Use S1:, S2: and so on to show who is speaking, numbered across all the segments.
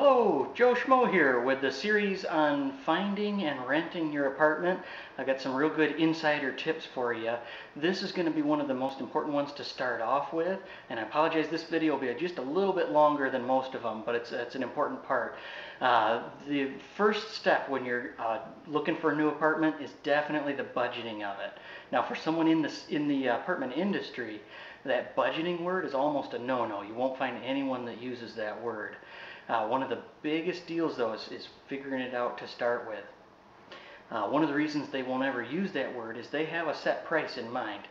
S1: Hello, Joe Schmo here with the series on finding and renting your apartment. I've got some real good insider tips for you. This is going to be one of the most important ones to start off with, and I apologize, this video will be just a little bit longer than most of them, but it's an important part. The first step when you're looking for a new apartment is definitely the budgeting of it. Now, for someone in the apartment industry, that budgeting word is almost a no-no. You won't find anyone that uses that word. One of the biggest deals, though, is figuring it out to start with. One of the reasons they won't ever use that word is they have a set price in mind.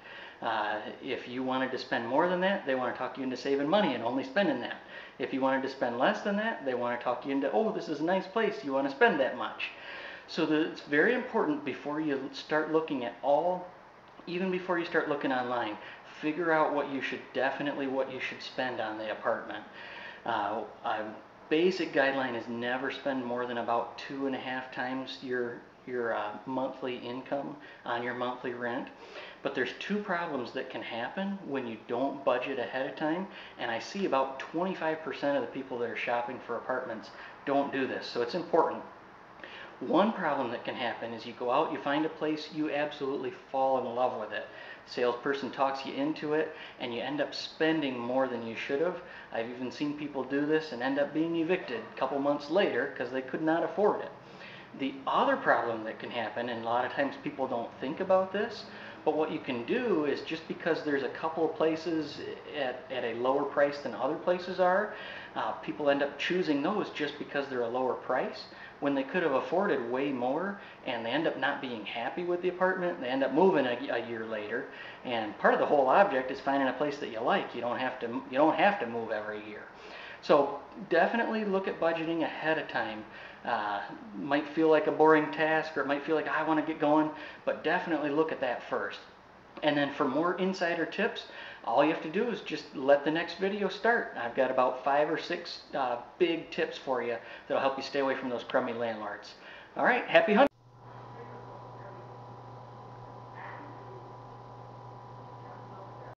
S1: If you wanted to spend more than that, they want to talk you into saving money and only spending that. If you wanted to spend less than that, they want to talk you into, oh, this is a nice place, you want to spend that much. So it's very important before you start looking at even before you start looking online, figure out what you should spend on the apartment. Basic guideline is never spend more than about 2.5 times your monthly income on your monthly rent. But there's two problems that can happen when you don't budget ahead of time, and I see about 25% of the people that are shopping for apartments don't do this, so it's important. One problem that can happen is you go out, you find a place, you absolutely fall in love with it. Salesperson talks you into it, and you end up spending more than you should have. I've even seen people do this and end up being evicted a couple months later because they could not afford it. The other problem that can happen, and a lot of times people don't think about this, but what you can do is just because there's a couple of places at a lower price than other places are, people end up choosing those just because they're a lower price when they could have afforded way more, and they end up not being happy with the apartment. They end up moving a year later, and part of the whole object is finding a place that you like. You don't have to move every year. So definitely look at budgeting ahead of time. Might feel like a boring task, or it might feel like I want to get going, but definitely look at that first. And then for more insider tips, all you have to do is just let the next video start. I've got about 5 or 6 big tips for you that'll help you stay away from those crummy landlords. All right, happy hunting.